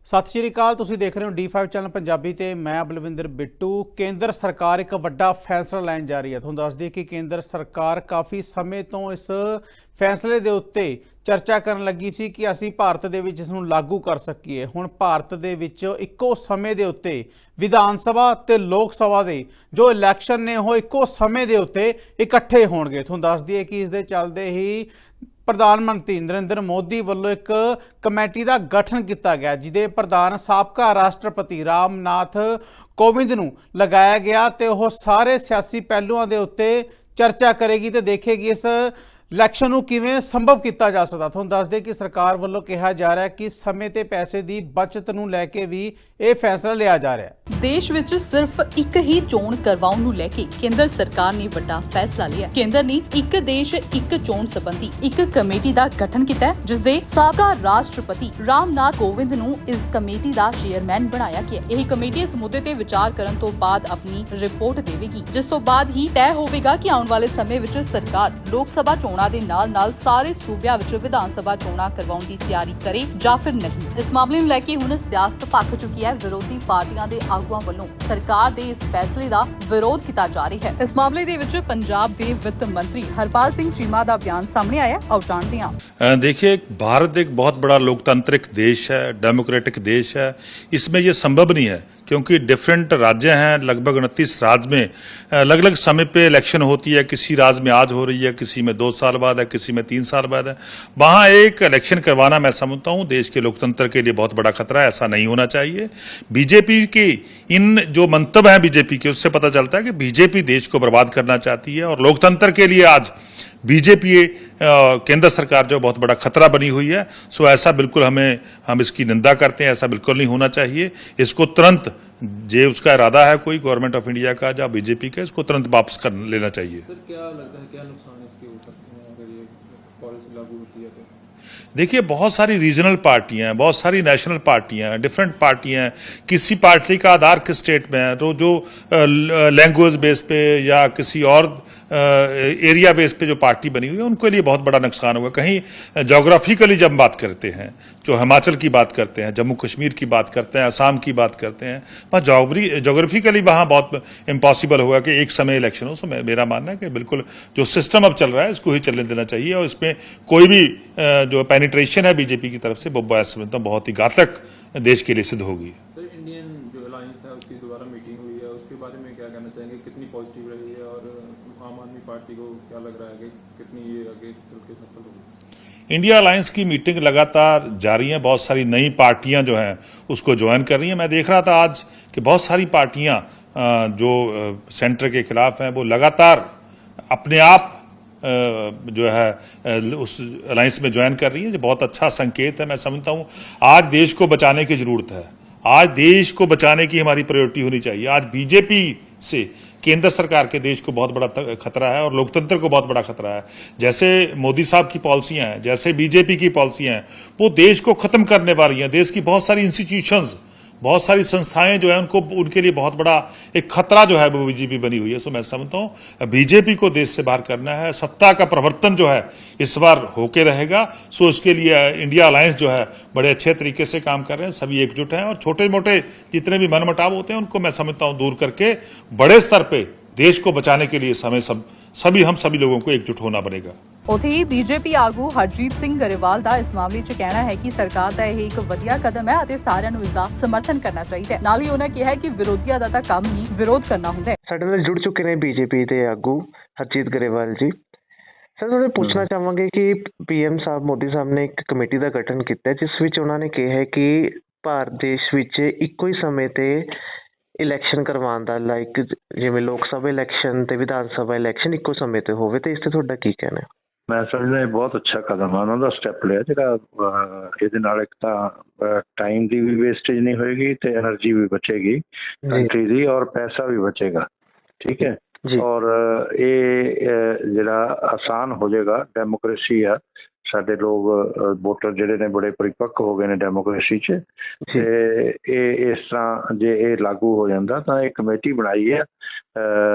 ਸਤਿ ਸ਼੍ਰੀ ਅਕਾਲ। ਤੁਸੀਂ ਦੇਖ ਰਹੇ ਹੋ D5 ਚੈਨਲ ਪੰਜਾਬੀ ਤੇ ਮੈਂ ਬਲਵਿੰਦਰ ਬਿੱਟੂ। ਕੇਂਦਰ ਸਰਕਾਰ ਇੱਕ ਵੱਡਾ ਫੈਸਲਾ ਲੈਣ ਜਾ ਰਹੀ ਹੈ। ਤੁਹਾਨੂੰ ਦੱਸ ਦਈਏ ਕਿ ਕੇਂਦਰ ਸਰਕਾਰ ਕਾਫੀ ਸਮੇਂ ਤੋਂ ਇਸ ਫੈਸਲੇ ਦੇ ਉੱਤੇ ਚਰਚਾ ਕਰਨ ਲੱਗੀ ਸੀ ਕਿ ਅਸੀਂ ਭਾਰਤ ਦੇ ਵਿੱਚ ਇਸ ਨੂੰ ਲਾਗੂ ਕਰ ਸਕੀਏ। ਹੁਣ ਭਾਰਤ ਦੇ ਵਿੱਚ ਇੱਕੋ ਸਮੇਂ ਦੇ ਉੱਤੇ ਵਿਧਾਨ ਸਭਾ ਤੇ ਲੋਕ ਸਭਾ ਦੇ ਜੋ ਇਲੈਕਸ਼ਨ ਨੇ ਉਹ ਇੱਕੋ ਸਮੇਂ ਦੇ ਉੱਤੇ ਇਕੱਠੇ ਹੋਣਗੇ। ਤੁਹਾਨੂੰ ਦੱਸ ਦਈਏ ਕਿ ਇਸ ਦੇ ਚੱਲਦੇ ਹੀ ਪ੍ਰਧਾਨ ਮੰਤਰੀ ਨਰਿੰਦਰ ਮੋਦੀ ਵੱਲੋਂ ਇੱਕ ਕਮੇਟੀ ਦਾ ਗਠਨ ਕੀਤਾ ਗਿਆ, ਜਿਹਦੇ ਪ੍ਰਧਾਨ ਸਾਬਕਾ ਰਾਸ਼ਟਰਪਤੀ ਰਾਮਨਾਥ ਕੋਵਿੰਦ ਨੂੰ ਲਗਾਇਆ ਗਿਆ ਤੇ ਉਹ ਸਾਰੇ ਸਿਆਸੀ ਪਹਿਲੂਆਂ ਦੇ ਉੱਤੇ ਚਰਚਾ ਕਰੇਗੀ ਤੇ ਦੇਖੇਗੀ ਇਸ ਇਲੈਕਸ਼ਨ ਨੂੰ ਕਿਵੇਂ ਸੰਭਵ ਕੀਤਾ ਜਾ ਸਕਦਾ। ਤੁਹਾਨੂੰ ਦੱਸ ਦੇ ਕਿ ਸਰਕਾਰ ਵੱਲੋਂ ਕਿਹਾ ਜਾ ਰਿਹਾ ਹੈ ਕਿ ਸਮੇਂ ਤੇ ਪੈਸੇ ਦੀ ਬਚਤ ਨੂੰ ਲੈ ਕੇ ਵੀ ਇਹ ਫੈਸਲਾ ਲਿਆ ਜਾ ਰਿਹਾ ਹੈ। ਦੇਸ਼ ਵਿੱਚ ਸਿਰਫ ਇੱਕ ਹੀ ਚੋਣ ਕਰਵਾਉਣ ਨੂੰ ਲੈ ਕੇ ਕੇਂਦਰ ਸਰਕਾਰ ਨੇ ਵੱਡਾ ਫੈਸਲਾ ਲਿਆ। ਕੇਂਦਰ ਨੇ ਇੱਕ ਦੇਸ਼ ਇੱਕ ਚੋਣ ਸੰਬੰਧੀ ਇੱਕ ਕਮੇਟੀ ਦਾ ਗਠਨ ਕੀਤਾ ਹੈ, ਜਿਸ ਦੇ ਸਾਬਕਾ ਰਾਸ਼ਟਰਪਤੀ ਰਾਮਨਾਥ ਕੋਵਿੰਦ ਨੂੰ ਇਸ ਕਮੇਟੀ ਦਾ ਚੇਅਰਮੈਨ ਬਣਾਇਆ ਗਿਆ। ਇਹ ਕਮੇਟੀ ਇਸ ਮੁੱਦੇ ਤੇ ਵਿਚਾਰ ਕਰਨ ਤੋਂ ਬਾਅਦ ਆਪਣੀ ਰਿਪੋਰਟ ਦੇਵੇਗੀ, ਜਿਸ ਤੋਂ ਬਾਅਦ ਹੀ ਤੈਅ ਹੋਵੇਗਾ ਕਿ ਆਉਣ ਵਾਲੇ ਸਮੇਂ ਵਿੱਚ ਸਰਕਾਰ ਲੋਕ ਸਭਾ ਚੋਣਾਂ ਦੇ ਨਾਲ-ਨਾਲ ਸਾਰੇ ਸੂਬਿਆਂ ਵਿੱਚ ਵਿਧਾਨ ਸਭਾ ਚੋਣਾਂ ਕਰਵਾਉਣ ਦੀ ਤਿਆਰੀ ਕਰੇ ਜਾਂ ਫਿਰ ਨਹੀਂ। ਇਸ ਮਾਮਲੇ ਨੂੰ ਲੈ ਕੇ ਹੁਣ ਸਿਆਸਤ ਭਖ ਚੁੱਕੀ ਹੈ। ਵਿਰੋਧੀ ਪਾਰਟੀਆਂ ਦੇ ਆਗੂਆਂ ਵੱਲੋਂ ਸਰਕਾਰ ਦੇ ਇਸ ਫੈਸਲੇ ਦਾ ਵਿਰੋਧ ਕੀਤਾ ਜਾ ਰਿਹਾ ਹੈ। ਇਸ ਮਾਮਲੇ ਦੇ ਵਿੱਚ ਪੰਜਾਬ ਦੇ ਵਿੱਤ मंत्री हरपाल सिंह चीमा का बयान सामने आया। आओ जानते हैं। देखिए, भारत एक बहुत बड़ा लोकतांत्रिक देश है, डेमोक्रेटिक देश है। इसमें ये संभव नहीं है क्योंकि डिफरेंट राज्य हैं, लगभग 29 राज्य में अलग अलग समय पे इलेक्शन होती है। किसी राज्य में आज हो रही है, किसी में 2 साल बाद है, किसी में 3 साल बाद है। वहाँ एक इलेक्शन करवाना मैं समझता हूँ देश के लोकतंत्र के लिए बहुत बड़ा खतरा है। ऐसा नहीं होना चाहिए। बीजेपी की इन जो मंतव्य हैं बीजेपी के, उससे पता चलता है कि बीजेपी देश को बर्बाद करना चाहती है और लोकतंत्र के लिए आज बीजेपी केंद्र सरकार जो बहुत बड़ा खतरा बनी हुई है। सो ऐसा बिल्कुल हम इसकी निंदा करते हैं। ऐसा बिल्कुल नहीं होना चाहिए। इसको तुरंत जो उसका इरादा है कोई गवर्नमेंट ऑफ इंडिया का या बीजेपी का, इसको तुरंत वापस कर लेना चाहिए। सर, क्या लगता है क्या नुकसान इसके हो सकते हैं अगर ये पॉलिसी लागू होती है तो? देखिए, बहुत सारी रीजनल पार्टियां हैं, बहुत सारी नेशनल पार्टियां हैं, डिफरेंट पार्टियां हैं। किसी पार्टी का आधार किस स्टेट में है तो जो लैंग्वेज बेस पे या किसी और एरिया बेस पे जो पार्टी बनी हुई है उनके लिए बहुत बड़ा नुकसान होगा। कहीं जोग्राफिकली जब बात करते हैं, जो हिमाचल की बात करते हैं, जम्मू कश्मीर की बात करते हैं, असम की बात करते हैं, वहाँ जोग्राफिकली वहाँ बहुत इम्पॉसिबल होगा कि एक समय इलेक्शन हो। सो मेरा मानना है कि बिल्कुल जो सिस्टम अब चल रहा है इसको ही चलने देना चाहिए और इसमें कोई भी जो पेनिट्रेशन है बीजेपी की तरफ से वो समझता हूँ बहुत ही घातक देश के लिए सिद्ध होगी। सर, इंडियन जो अलायंस है उसकी दोबारा मीटिंग हुई है, उसके बारे में क्या कहना चाहेंगे? कितनी पॉजिटिव रही है और आम आदमी पार्टी को क्या लग रहा है कि कितनी ये आगे चल के सफल होगी? इंडिया अलायंस की मीटिंग लगातार जारी है। बहुत सारी नई पार्टियां जो हैं उसको ज्वाइन कर रही हैं। मैं देख रहा था आज कि बहुत सारी पार्टियां जो सेंटर के खिलाफ हैं वो लगातार अपने आप जो है उस अलायंस में ज्वाइन कर रही है। जो बहुत अच्छा संकेत है। मैं समझता हूँ आज देश को बचाने की जरूरत है। आज देश को बचाने की हमारी प्रायोरिटी होनी चाहिए। आज बीजेपी से केंद्र सरकार के देश को बहुत बड़ा खतरा है और लोकतंत्र को बहुत बड़ा खतरा है। जैसे मोदी साहब की पॉलिसियां हैं, जैसे बीजेपी की पॉलिसियां हैं, वो देश को खत्म करने वाली हैं। देश की बहुत सारी इंस्टीट्यूशंस, बहुत सारी संस्थाएं जो है उनके लिए बहुत बड़ा एक खतरा जो है वो बीजेपी बनी हुई है। सो मैं समझता हूँ बीजेपी को देश से बाहर करना है। सत्ता का प्रवर्तन जो है इस बार होके रहेगा। सो इसके लिए इंडिया अलायंस जो है बड़े अच्छे तरीके से काम कर रहे हैं। सभी एकजुट हैं और छोटे मोटे जितने भी मनमुटाव होते हैं उनको मैं समझता हूँ दूर करके बड़े स्तर पे देश को बचाने के लिए हम सभी लोगों को एकजुट होना पड़ेगा। ਉੱਥੇ ਹੀ ਬੀਜੇਪੀ ਆਗੂ ਹਰਜੀਤ ਸਿੰਘ ਗਰੇਵਾਲ ਦਾ ਇਸ ਮਾਮਲੇ 'ਚ ਕਹਿਣਾ ਹੈ ਕਿ ਸਰਕਾਰ ਦਾ ਇਹ ਇੱਕ ਵਧੀਆ ਕਦਮ ਹੈ ਅਤੇ ਸਾਰਿਆਂ ਨੂੰ ਇਸ ਦਾ ਸਮਰਥਨ ਕਰਨਾ ਚਾਹੀਦਾ ਹੈ। ਨਾਲ ਹੀ ਉਹਨਾਂ ਕਿਹਾ ਹੈ ਕਿ ਵਿਰੋਧੀਆਂ ਦਾ ਤਾਂ ਕੰਮ ਹੀ ਵਿਰੋਧ ਕਰਨਾ ਹੁੰਦਾ ਹੈ। ਸਾਡੇ ਨਾਲ ਜੁੜ ਚੁੱਕੇ ਨੇ ਬੀਜੇਪੀ ਦੇ ਆਗੂ ਹਰਜੀਤ ਗਰੇਵਾਲ ਜੀ। ਸਰ, ਤੁਹਾਨੂੰ ਪੁੱਛਣਾ ਚਾਹਾਂਗੇ ਕਿ ਪੀਐਮ ਸਾਹਿਬ ਮੋਦੀ ਸਾਹਿਬ ਨੇ ਇੱਕ ਕਮੇਟੀ ਦਾ ਗਠਨ ਕੀਤਾ ਜਿਸ ਵਿੱਚ ਉਹਨਾਂ ਨੇ ਕਿਹਾ ਹੈ ਕਿ ਭਾਰਤ ਦੇਸ਼ ਵਿੱਚ ਇੱਕੋ ਹੀ ਸਮੇਂ ਤੇ ਇਲੈਕਸ਼ਨ ਕਰਵਾਉਣ ਦਾ, ਲਾਈਕ ਜਿਵੇਂ ਲੋਕ ਸਭਾ ਇਲੈਕਸ਼ਨ ਤੇ ਵਿਧਾਨ ਸਭਾ ਇਲੈਕਸ਼ਨ ਇੱਕੋ ਸਮੇਂ ਤੇ ਹੋਵੇ, ਤੇ ਇਸ ਤੇ ਤੁਹਾਡਾ ਕੀ ਕਹਿਣਾ ਹੈ? ਮੈਂ ਸਮਝਦਾ ਇਹ ਬਹੁਤ ਅੱਛਾ ਕਦਮ ਆ ਉਹਨਾਂ ਦਾ ਸਟੈਪ ਲਿਆ ਜਿਹੜਾ ਇਹਦੇ ਨਾਲ ਇੱਕ ਤਾਂ ਟਾਈਮ ਦੀ ਵੀ ਵੇਸਟੇਜ ਨਹੀਂ ਹੋਏਗੀ ਤੇ એનર્ਜੀ ਵੀ ਬਚੇਗੀ ਕੰਟਰੀ ਦੀ ਔਰ ਪੈਸਾ ਵੀ ਬਚੇਗਾ। ਠੀਕ ਹੈ। ਔਰ ਇਹ ਜਿਹੜਾ ਆਸਾਨ ਹੋ ਜਾਏਗਾ। ਡੈਮੋਕ੍ਰੇਸੀ ਆ, ਸਾਡੇ ਲੋਕ ਵੋਟਰ ਜਿਹੜੇ ਨੇ ਬੜੇ ਪਰਿਪੱਕ ਹੋ ਗਏ ਨੇ ਡੈਮੋਕ੍ਰੇਸੀ 'ਚ। ਤੇ ਇਹ ਇਸ ਤਰ੍ਹਾਂ ਜੇ ਇਹ ਲਾਗੂ ਹੋ ਜਾਂਦਾ ਤਾਂ ਇਹ ਕਮੇਟੀ ਬਣਾਈ ਹੈ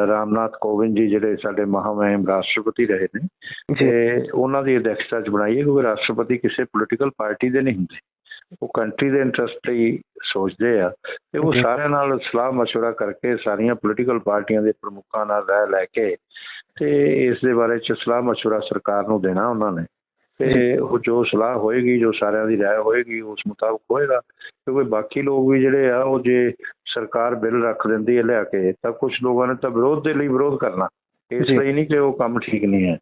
ਰਾਮਨਾਥ ਕੋਵਿੰਦ ਜੀ ਜਿਹੜੇ ਸਾਡੇ ਮਹਾਮਹਿਮ ਰਾਸ਼ਟਰਪਤੀ ਰਹੇ ਨੇ, ਤੇ ਉਹਨਾਂ ਦੀ ਅਧਿਕਸ਼ਤਾ 'ਚ ਬਣਾਈ ਹੈ ਕਿਉਂਕਿ ਰਾਸ਼ਟਰਪਤੀ ਕਿਸੇ ਪੋਲੀਟੀਕਲ ਪਾਰਟੀ ਦੇ ਨਹੀਂ ਹੁੰਦੇ। ਉਹ ਕੰਟਰੀ ਦੇ ਇੰਟਰਸਟ ਲਈ ਸੋਚਦੇ ਆ ਤੇ ਉਹ ਸਾਰਿਆਂ ਨਾਲ ਸਲਾਹ ਮਸ਼ਵਰਾ ਕਰਕੇ ਸਾਰੀਆਂ ਪੋਲੀਟੀਕਲ ਪਾਰਟੀਆਂ ਦੇ ਪ੍ਰਮੁੱਖਾਂ ਨਾਲ ਰਾਏ ਲੈ ਕੇ ਤੇ ਇਸ ਦੇ ਬਾਰੇ 'ਚ ਸਲਾਹ ਮਸ਼ਵਰਾ ਸਰਕਾਰ ਨੂੰ ਦੇਣਾ ਉਹਨਾਂ ਨੇ ਤੇ ਉਹ ਜੋ ਸਲਾਹ ਹੋਏਗੀ, ਜੋ ਸਾਰਿਆਂ ਦੀ ਰਾਏ ਹੋਏਗੀ ਉਸ ਮੁਤਾਬਕ ਹੋਏਗਾ। ਕਿਉਂਕਿ ਬਾਕੀ ਲੋਕ ਵੀ ਜਿਹੜੇ ਆ ਉਹ ਜੇ ਸਰਕਾਰ ਬਿੱਲ ਰੱਖ ਦਿੰਦੀ ਹੈ ਲਿਆ ਕੇ ਤਾਂ ਕੁਝ ਲੋਕਾਂ ਨੇ ਤਾਂ ਵਿਰੋਧ ਦੇ ਲਈ ਵਿਰੋਧ ਕਰਨਾ, ਇਸ ਲਈ ਨਹੀਂ ਕਿ ਉਹ ਕੰਮ ਠੀਕ ਨਹੀਂ ਹੈ।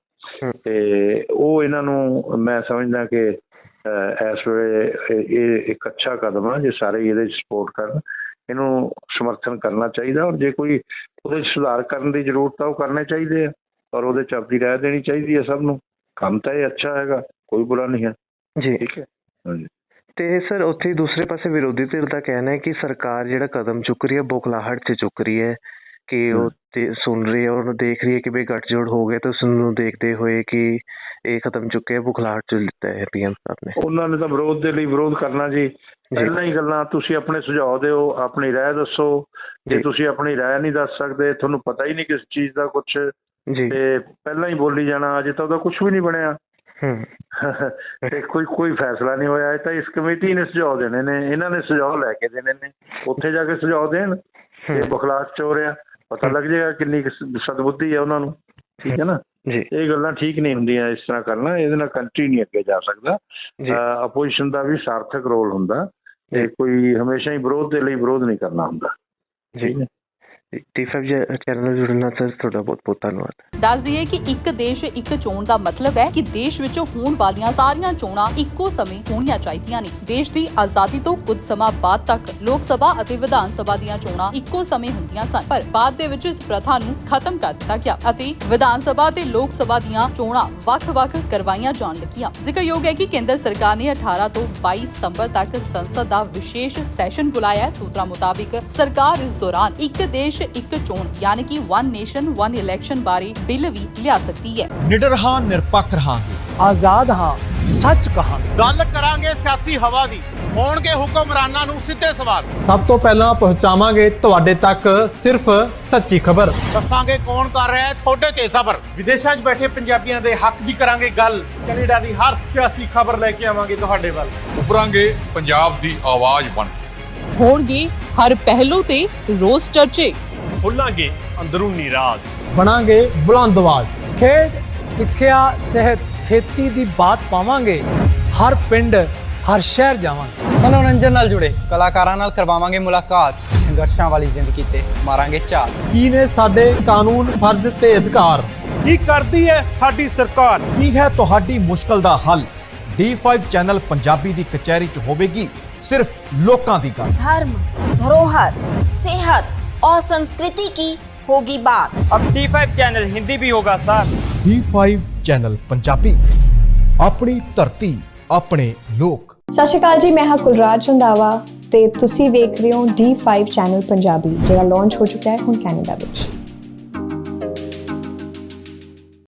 ਤੇ ਉਹ ਇਹਨਾਂ ਨੂੰ ਮੈਂ ਸਮਝਦਾ ਕਿ ਇਸ ਵੇਲੇ ਇਹ ਇੱਕ ਅੱਛਾ ਕਦਮ ਆ ਜੇ ਸਾਰੇ ਇਹਦੇ 'ਚ ਸਪੋਰਟ ਕਰਨ, ਇਹਨੂੰ ਸਮਰਥਨ ਕਰਨਾ ਚਾਹੀਦਾ। ਔਰ ਜੇ ਕੋਈ ਉਹਦੇ 'ਚ ਸੁਧਾਰ ਕਰਨ ਦੀ ਜ਼ਰੂਰਤ ਆ ਉਹ ਕਰਨੇ ਚਾਹੀਦੇ ਆ ਔਰ ਉਹਦੇ 'ਚ ਆਪਣੀ ਰਾਏ ਦੇਣੀ ਚਾਹੀਦੀ ਹੈ ਸਭ ਨੂੰ। ਕੰਮ ਤਾਂ ਇਹ ਅੱਛਾ ਹੈਗਾ, ਕੋਈ ਬੁਰਾ ਨਹੀਂ ਹੈ ਜੀ। ਠੀਕ ਹੈ ਹਾਂਜੀ। ਤੇ ਸਰ ਉੱਥੇ ਦੂਸਰੇ ਪਾਸੇ ਵਿਰੋਧੀ ਧਿਰ ਦਾ ਕਹਿਣਾ ਹੈ ਕਿ ਸਰਕਾਰ ਜਿਹੜਾ ਕਦਮ ਚੁੱਕ ਰਹੀ ਹੈ ਬੋਖਲਾਹਟ 'ਚ ਚੁੱਕ ਰਹੀ ਹੈ ਕਿ ਉਹ ਸੁਣ ਰਹੀ ਹੈ, ਉਹਨੂੰ ਦੇਖ ਰਹੀ ਹੈ ਕਿ ਬਈ ਗੱਠਜੋੜ ਹੋ ਗਏ ਤਾਂ ਉਸ ਨੂੰ ਦੇਖਦੇ ਹੋਏ ਕਿ ਇਹ ਕਦਮ ਚੁੱਕਿਆ ਬੋਖਲਾਹਟ 'ਚ ਲਿੱਤਾ ਹੈ PM ਸਾਹਿਬ ਨੇ। ਉਹਨਾਂ ਨੇ ਤਾਂ ਵਿਰੋਧ ਦੇ ਲਈ ਵਿਰੋਧ ਕਰਨਾ ਜੀ। ਪਹਿਲਾਂ ਹੀ ਗੱਲਾਂ ਤੁਸੀਂ ਆਪਣੇ ਸੁਝਾਅ ਦਿਓ, ਆਪਣੀ ਰਾਏ ਦੱਸੋ। ਜੇ ਤੁਸੀਂ ਆਪਣੀ ਰਾਏ ਨਹੀਂ ਦੱਸ ਸਕਦੇ, ਤੁਹਾਨੂੰ ਪਤਾ ਹੀ ਨਹੀਂ ਕਿਸ ਚੀਜ਼ ਦਾ ਕੁਛ ਤੇ ਪਹਿਲਾਂ ਹੀ ਬੋਲੀ ਜਾਣਾ, ਅਜੇ ਤਾਂ ਉਹਦਾ ਕੁਛ ਵੀ ਨਹੀਂ ਬਣਿਆ ਤੇ ਕੋਈ ਫੈਸਲਾ ਨਹੀਂ ਹੋਇਆ। ਇਹ ਤਾਂ ਇਸ ਕਮੇਟੀ ਨੇ ਸੁਝਾਅ ਦੇਣੇ ਨੇ, ਇਹਨਾਂ ਨੇ ਸੁਝਾਅ ਲੈ ਕੇ ਦੇਣੇ ਨੇ, ਉੱਥੇ ਜਾ ਕੇ ਸੁਝਾਅ ਦੇਣ ਤੇ ਬਖਲਾਸ ਚ ਹੋ ਰਿਹਾ ਪਤਾ ਲੱਗ ਜਾਏਗਾ ਕਿੰਨੀ ਸਦਬੁੱਧੀ ਹੈ ਉਹਨਾਂ ਨੂੰ। ਠੀਕ ਹੈ ਨਾ, ਇਹ ਗੱਲਾਂ ਠੀਕ ਨਹੀਂ ਹੁੰਦੀਆਂ ਇਸ ਤਰ੍ਹਾਂ ਕਰਨਾ, ਇਹਦੇ ਨਾਲ ਕੰਟਰੀ ਨਹੀਂ ਅੱਗੇ ਜਾ ਸਕਦਾ। ਅਪੋਜੀਸ਼ਨ ਦਾ ਵੀ ਸਾਰਥਕ ਰੋਲ ਹੁੰਦਾ ਤੇ ਕੋਈ ਹਮੇਸ਼ਾ ਹੀ ਵਿਰੋਧ ਦੇ ਲਈ ਵਿਰੋਧ ਨਹੀਂ ਕਰਨਾ ਹੁੰਦਾ। ਜੀ D5 ਚੈਨਲ ਨਾਲ ਜੁੜਨ ਨਾਲ ਸਰ ਤੁਹਾਡਾ ਬਹੁਤ ਬਹੁਤ ਧੰਨਵਾਦ। ਦੱਸ ਦਈਏ ਕਿ ਇੱਕ ਦੇਸ਼ ਇੱਕ ਚੋਣ ਦਾ ਮਤਲਬ ਹੈ ਕਿ ਦੇਸ਼ ਵਿੱਚ ਹੋਣ ਵਾਲੀਆਂ ਸਾਰੀਆਂ ਚੋਣਾਂ ਇੱਕੋ ਸਮੇਂ ਹੋਣੀਆਂ ਚਾਹੀਦੀਆਂ ਨੇ। ਦੇਸ਼ ਦੀ ਆਜ਼ਾਦੀ ਤੋਂ ਕੁਝ ਸਮਾਂ ਬਾਅਦ ਤੱਕ ਲੋਕ ਸਭਾ ਅਤੇ ਵਿਧਾਨ ਸਭਾ ਦੀਆਂ ਚੋਣਾਂ ਇੱਕੋ ਸਮੇਂ ਹੁੰਦੀਆਂ ਸਨ, ਪਰ ਬਾਅਦ ਦੇ ਵਿੱਚ ਇਸ ਪ੍ਰਥਾ ਨੂੰ ਖਤਮ ਕਰ ਦਿੱਤਾ ਗਿਆ ਅਤੇ ਵਿਧਾਨ ਸਭਾ ਤੇ ਲੋਕ ਸਭਾ ਦੀਆਂ ਚੋਣਾਂ ਵੱਖ-ਵੱਖ ਕਰਵਾਈਆਂ ਜਾਣ ਲੱਗੀਆਂ। ਜ਼ਿਕਰਯੋਗ ਹੈ ਕਿ ਕੇਂਦਰ ਸਰਕਾਰ ਨੇ 18 ਤੋਂ 22 ਸਤੰਬਰ ਤੱਕ ਸੰਸਦ ਦਾ ਵਿਸ਼ੇਸ਼ ਸੈਸ਼ਨ ਬੁਲਾਇਆ ਹੈ। ਸੂਤਰਾਂ ਮੁਤਾਬਿਕ ਸਰਕਾਰ ਇਸ ਦੌਰਾਨ ਇੱਕ ਦੇਸ਼ ਇੱਕ ਚੋਣ ਯਾਨੀ ਕਿ ਵਨ ਨੇਸ਼ਨ ਵਨ ਇਲੈਕਸ਼ਨ ਬਾਰੇ ਬਿੱਲ ਵੀ ਲਿਆ ਸਕਦੀ ਹੈ। ਨਿਡਰ ਹਾਂ, ਨਿਰਪੱਖ ਰਹਾਂਗੇ, ਆਜ਼ਾਦ ਹਾਂ, ਸੱਚ ਕਹਾਂਗੇ। ਗੱਲ ਕਰਾਂਗੇ ਸਿਆਸੀ ਹਵਾ ਦੀ, ਹੋਣਗੇ ਹੁਕਮਰਾਨਾਂ ਨੂੰ ਸਿੱਧੇ ਸਵਾਲ। ਸਭ ਤੋਂ ਪਹਿਲਾਂ ਪਹੁੰਚਾਵਾਂਗੇ ਤੁਹਾਡੇ ਤੱਕ ਸਿਰਫ ਸੱਚੀ ਖਬਰ। ਦੱਸਾਂਗੇ ਕੌਣ ਕਰ ਰਿਹਾ ਹੈ ਤੁਹਾਡੇ ਤੇ ਸਬਰ। ਵਿਦੇਸ਼ਾਂ 'ਚ ਬੈਠੇ ਪੰਜਾਬੀਆਂ ਦੇ ਹੱਕ ਦੀ ਕਰਾਂਗੇ ਗੱਲ। ਕੈਨੇਡਾ ਦੀ ਹਰ ਸਿਆਸੀ ਖਬਰ ਲੈ ਕੇ ਆਵਾਂਗੇ ਤੁਹਾਡੇ ਵੱਲ। ਉਭਰਾਂਗੇ ਪੰਜਾਬ ਦੀ ਆਵਾਜ਼ ਬਣ ਕੇ। ਹੋਣਗੇ ਹਰ ਪਹਿਲੂ ਤੇ ਰੋਜ਼ ਚਰਚੇ। ਖੋਲਾਂਗੇ ਅੰਦਰੂਨੀ ਰਾਜ, ਬਣਾਂਗੇ ਬੁਲੰਦ ਆਵਾਜ਼। ਖੇਡ, ਸਿੱਖਿਆ, ਸਿਹਤ, ਖੇਤੀ ਦੀ ਬਾਤ ਪਾਵਾਂਗੇ। ਹਰ ਪਿੰਡ, ਹਰ ਸ਼ਹਿਰ ਜਾਵਾਂਗੇ। ਮਨੋਰੰਜਨ ਨਾਲ ਜੁੜੇ ਕਲਾਕਾਰਾਂ ਨਾਲ ਕਰਵਾਵਾਂਗੇ ਮੁਲਾਕਾਤ। ਸੰਘਰਸ਼ਾਂ ਵਾਲੀ ਜ਼ਿੰਦਗੀ ਤੇ ਮਾਰਾਂਗੇ ਝਾਤ। ਕੀ ਨੇ ਸਾਡੇ ਕਾਨੂੰਨ, ਫਰਜ਼ ਤੇ ਅਧਿਕਾਰ? ਕੀ ਕਰਦੀ ਹੈ ਸਾਡੀ ਸਰਕਾਰ? ਕੀ ਹੈ ਤੁਹਾਡੀ ਮੁਸ਼ਕਲ ਦਾ ਹੱਲ? D5 ਚੈਨਲ ਪੰਜਾਬੀ ਦੀ ਕਚਹਿਰੀ 'ਚ ਹੋਵੇਗੀ सिर्फ लोकां दी गल। धर्म, धरोहर, सेहत और संस्कृति की होगी बात। अब D5 चैनल हिंदी भी होगा सर। D5 चैनल पंजाबी, अपनी धरती, अपने लोक। सत श्री अकाल जी, मैं हाँ कुलराज रंधावा ते तुसी वेख रहे हो D5 चैनल पंजाबी, जिहड़ा लॉन्च हो चुका है हुण कैनेडा विच।